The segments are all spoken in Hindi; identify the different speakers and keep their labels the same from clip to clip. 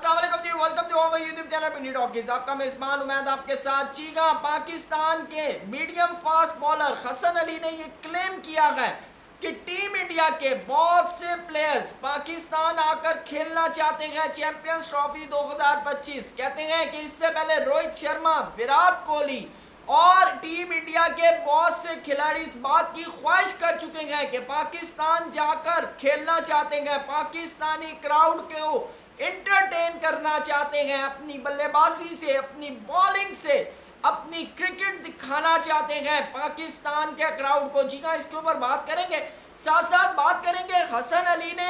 Speaker 1: अस्सलाम वालेकुम जी, welcome to our YouTube channel Pindi talkies. आपका मेजबान उमैद आपके साथ। चीगा पाकिस्तान के medium fast bowler Hasan Ali ने ये क्लेम किया है कि टीम इंडिया के बहुत से प्लेयर्स पाकिस्तान आकर खेलना चाहते हैं चैंपियंस ट्रॉफी 2025। कहते हैं कि इससे पहले रोहित शर्मा, विराट कोहली और टीम इंडिया के बहुत से खिलाड़ी इस बात की ख्वाहिश कर चुके हैं कि पाकिस्तान जाकर खेलना चाहते हैं, पाकिस्तानी क्राउड को एंटरटेन करना चाहते हैं, अपनी बल्लेबाजी से, अपनी बॉलिंग से, अपनी क्रिकेट दिखाना चाहते हैं पाकिस्तान के क्राउड को। जी हाँ, इसके ऊपर बात करेंगे, साथ साथ बात करेंगे हसन अली ने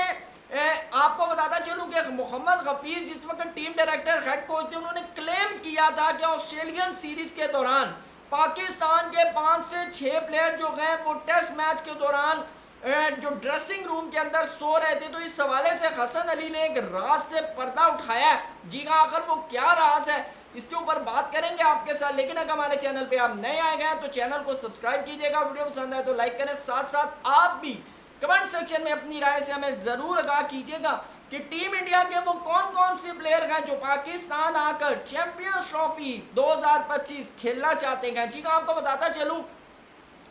Speaker 1: आपको बताता चलूं कि मोहम्मद हफीज जिस वक्त टीम डायरेक्टर हेड कोच थे, उन्होंने क्लेम किया था कि ऑस्ट्रेलियन सीरीज के दौरान पाकिस्तान के 5 से 6 प्लेयर जो हैं वो टेस्ट मैच के दौरान जो ड्रेसिंग रूम के अंदर सो रहे थे। तो इस हवाले से हसन अली ने एक राज से पर्दा उठाया। जी हाँ, आखिर वो क्या राज है इसके ऊपर बात करेंगे आपके साथ। लेकिन अगर हमारे चैनल पे आप नए आए हैं तो चैनल को सब्सक्राइब कीजिएगा, वीडियो पसंद आए तो लाइक करें, साथ साथ आप भी कमेंट सेक्शन में अपनी राय से हमें जरूर आगाह कीजिएगा कि टीम इंडिया के वो कौन कौन से प्लेयर हैं जो पाकिस्तान आकर चैंपियंस ट्रॉफी 2025 खेलना चाहते हैं। जी हाँ, आपको बताता चलूं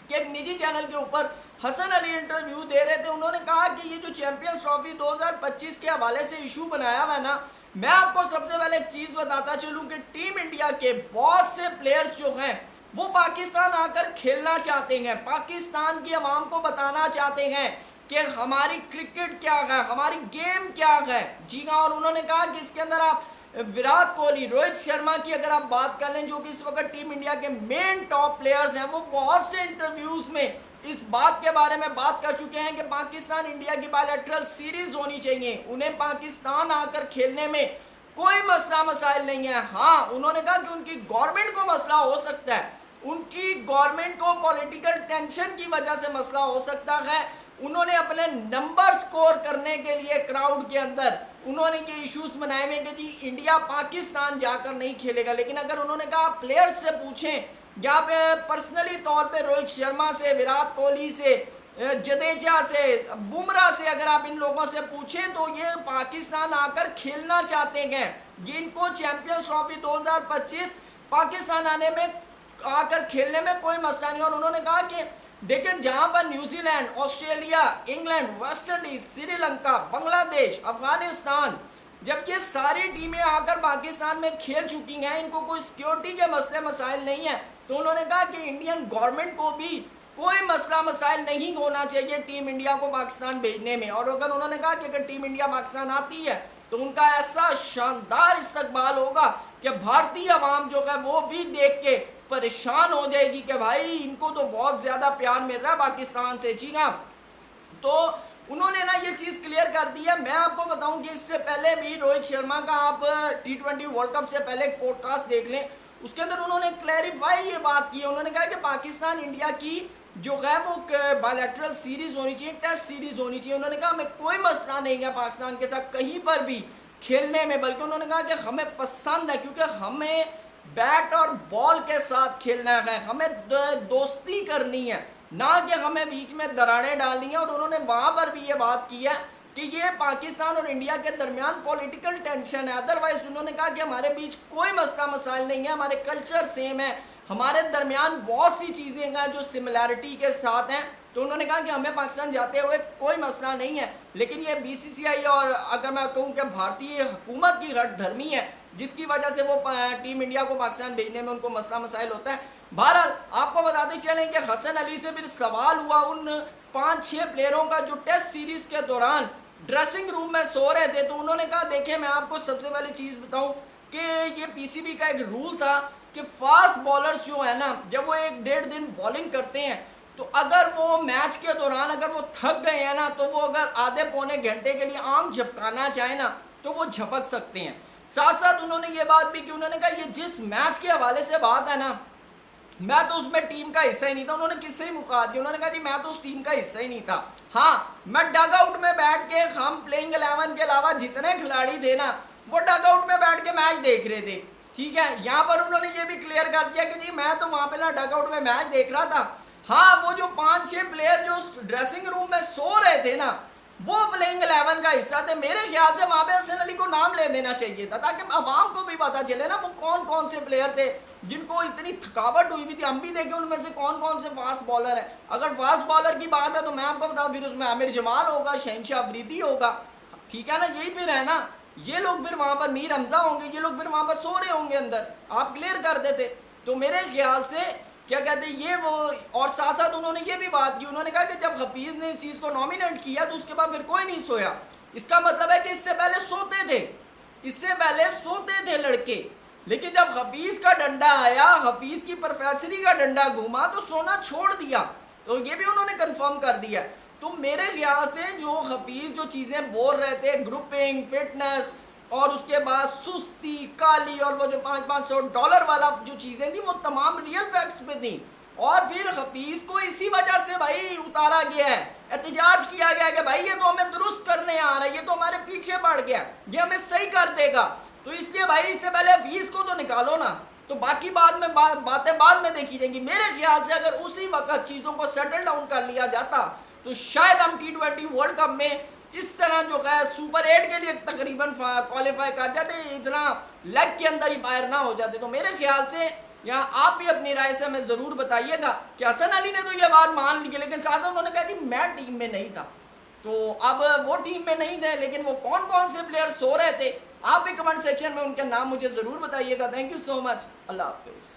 Speaker 1: कि एक निजी चैनल के ऊपर हसन अली इंटरव्यू दे रहे थे। उन्होंने कहा कि ये जो चैंपियंस ट्रॉफी 2025 के हवाले से इशू बनाया हुआ है ना, मैं आपको सबसे पहले एक चीज बताता चलूं कि टीम इंडिया के बहुत से प्लेयर्स जो हैं वो पाकिस्तान आकर खेलना चाहते हैं, पाकिस्तान की आवाम को बताना चाहते हैं कि हमारी क्रिकेट क्या है, हमारी गेम क्या है। जी हाँ, और उन्होंने कहा कि इसके अंदर आप विराट कोहली, रोहित शर्मा की अगर आप बात कर लें जो कि इस वक्त टीम इंडिया के मेन टॉप प्लेयर्स हैं, वो बहुत से इंटरव्यूज में इस बात के बारे में बात कर चुके हैं कि पाकिस्तान इंडिया की बायलैटरल सीरीज होनी चाहिए, उन्हें पाकिस्तान आकर खेलने में कोई मसला मसाइल नहीं है। हाँ, उन्होंने कहा कि उनकी गवर्नमेंट को मसला हो सकता है, उनकी गवर्नमेंट को पॉलिटिकल टेंशन की वजह से मसला हो सकता है। उन्होंने अपने नंबर स्कोर करने के लिए क्राउड के अंदर उन्होंने ये इश्यूज बनाए हुए कि जी इंडिया पाकिस्तान जाकर नहीं खेलेगा। लेकिन अगर उन्होंने कहा प्लेयर्स से पूछें, यहाँ पे पर्सनली तौर पे रोहित शर्मा से, विराट कोहली से, जडेजा से, बुमराह से अगर आप इन लोगों से पूछें तो ये पाकिस्तान आकर खेलना चाहते हैं, जिनको चैंपियंस ट्रॉफी 2025 पाकिस्तान आने में आकर खेलने में कोई मसला नहीं। और उन्होंने कहा कि देखें, जहां पर New Zealand, Australia, England, West Indies, Sri Lanka, Bangladesh, Afghanistan, जब ये सारी टीमें आकर पाकिस्तान में खेल चुकी हैं, इनको कोई सिक्योरिटी के मसले मसाइल नहीं है, तो उन्होंने कहा कि इंडियन गवर्नमेंट को भी कोई मसला मसाइल नहीं होना चाहिए टीम इंडिया को पाकिस्तान भेजने में। और अगर उन्होंने कहा कि अगर टीम इंडिया पाकिस्तान आती है तो उनका ऐसा शानदार इस्तकबाल होगा कि भारतीय आवाम जो है वो भी देख के परेशान हो जाएगी कि भाई इनको तो बहुत ज्यादा प्यार मिल रहा है पाकिस्तान से। जी हाँ, तो उन्होंने ना ये चीज क्लियर कर दी है। मैं आपको बताऊं कि इससे पहले भी रोहित शर्मा का आप T20 वर्ल्ड कप से पहले एक पॉडकास्ट देख लें, उसके अंदर उन्होंने क्लैरिफाई ये बात की। उन्होंने कहा कि पाकिस्तान इंडिया की जो है वो बायलैटरल सीरीज होनी चाहिए, टेस्ट सीरीज होनी चाहिए। उन्होंने कहा हमें कोई मसला नहीं है पाकिस्तान के साथ कहीं पर भी खेलने में, बल्कि उन्होंने कहा कि हमें पसंद है क्योंकि हमें बैट और बॉल के साथ खेलना है, हमें दोस्ती करनी है, ना कि हमें बीच में दरारें डालनी है। और उन्होंने वहां पर भी ये बात की है कि ये पाकिस्तान और इंडिया के दरमियान पॉलिटिकल टेंशन है, अदरवाइज उन्होंने कहा कि हमारे बीच कोई मसला मसाइल नहीं है, हमारे कल्चर सेम है, हमारे दरमियान बहुत सी चीज़ें हैं जो सिमिलैरिटी के साथ हैं। तो उन्होंने कहा कि हमें पाकिस्तान जाते हुए कोई मसला नहीं है। लेकिन ये BCCI और अगर मैं कहूँ कि भारतीय हुकूमत की हठधर्मी है जिसकी वजह से वो टीम इंडिया को पाकिस्तान भेजने में उनको मसला मसाइल होता है। बहरहाल आपको बताते चलें कि हसन अली से फिर सवाल हुआ उन 5-6 प्लेयरों का जो टेस्ट सीरीज के दौरान ड्रेसिंग रूम में सो रहे थे। तो उन्होंने कहा देखें, मैं आपको सबसे पहले चीज़ बताऊं कि ये PCB का एक रूल था कि फास्ट बॉलर्स जो है ना, जब वो 1-1.5 दिन बॉलिंग करते हैं तो अगर वो मैच के दौरान अगर वो थक गए हैं ना, तो वो अगर आधे पौने घंटे के लिए आंख झपकाना चाहे ना तो वो झपक सकते हैं। साथ साथ उन्होंने ये बात भी की, उन्होंने कहा ये जिस मैच के हवाले से बात है ना, मैं तो उसमें टीम का हिस्सा ही नहीं था। उन्होंने किससे ही मुका दिया, उन्होंने कहा जी मैं तो उस टीम का हिस्सा ही नहीं था। हाँ, मैं डग आउट में बैठ के, हम प्लेइंग 11 के अलावा जितने खिलाड़ी थे ना वो डग आउट में बैठ के मैच देख रहे थे। ठीक है, यहाँ पर उन्होंने ये भी क्लियर कर दिया कि जी मैं तो वहां पे ना डग आउट में मैच देख रहा था। हाँ, वो जो 5-6 प्लेयर जो ड्रेसिंग रूम में सो रहे थे ना, वो प्लेइंग 11 का हिस्सा थे। मेरे ख्याल से वहां पे हसन अली को नाम ले देना चाहिए था, ताकि आवाम को भी पता चले ना वो कौन कौन से प्लेयर थे जिनको इतनी थकावट हुई हुई थी। हम भी देखें उनमें से कौन कौन से फास्ट बॉलर है। अगर फास्ट बॉलर की बात है तो मैं आपको बताऊं, फिर उसमें आमिर जमाल होगा, शहनशाह अफरीदी होगा, ठीक है ना, यही फिर है ना। ये लोग फिर वहां पर मीर हमजा होंगे, ये लोग फिर वहां पर सो रहे होंगे अंदर, आप क्लियर कर देते। तो मेरे ख्याल से क्या कहते हैं ये वो, और साथ साथ उन्होंने ये भी बात की, उन्होंने कहा कि जब हफीज़ ने इस चीज़ को नॉमिनेट किया तो उसके बाद फिर कोई नहीं सोया। इसका मतलब है कि इससे पहले सोते थे, इससे पहले सोते थे लड़के, लेकिन जब हफीज़ का डंडा आया, हफीज़ की प्रोफेसरी का डंडा घूमा तो सोना छोड़ दिया। तो ये भी उन्होंने कंफर्म कर दिया। तो मेरे ख्याल से जो हफीज़ जो चीज़ें बोल रहे थे, ग्रुपिंग, फिटनेस और उसके बाद सुस्ती, काली और वो जो $500 वाला जो चीज़ें थी वो तमाम रियल फैक्ट्स पे थी। और फिर हफीज़ को इसी वजह से भाई उतारा गया है, एहतजाज किया गया कि भाई ये तो हमें दुरुस्त करने आ रहा है, ये तो हमारे पीछे पड़ गया, ये हमें सही कर देगा। तो इसलिए भाई इससे पहले हफीज़ को तो निकालो ना, तो बाकी बाद में बातें बाद में देखी जाएंगी। मेरे ख्याल से अगर उसी वक्त चीज़ों को सेटल डाउन कर लिया जाता तो शायद हम T20 वर्ल्ड कप में इस तरह जो है सुपर 8 के लिए तकरीबन क्वालिफाई कर जाते, इतना लेग के अंदर ही बाहर ना हो जाते। तो मेरे ख्याल से यहाँ आप भी अपनी राय से हमें ज़रूर बताइएगा कि हसन अली ने तो ये बात मान ली, लेकिन साथ उन्होंने कहा कि मैं टीम में नहीं था। तो अब वो टीम में नहीं थे, लेकिन वो कौन कौन से प्लेयर सो रहे थे, आप भी कमेंट सेक्शन में उनके नाम मुझे ज़रूर बताइएगा। थैंक यू सो मच, अल्लाह हाफिज़।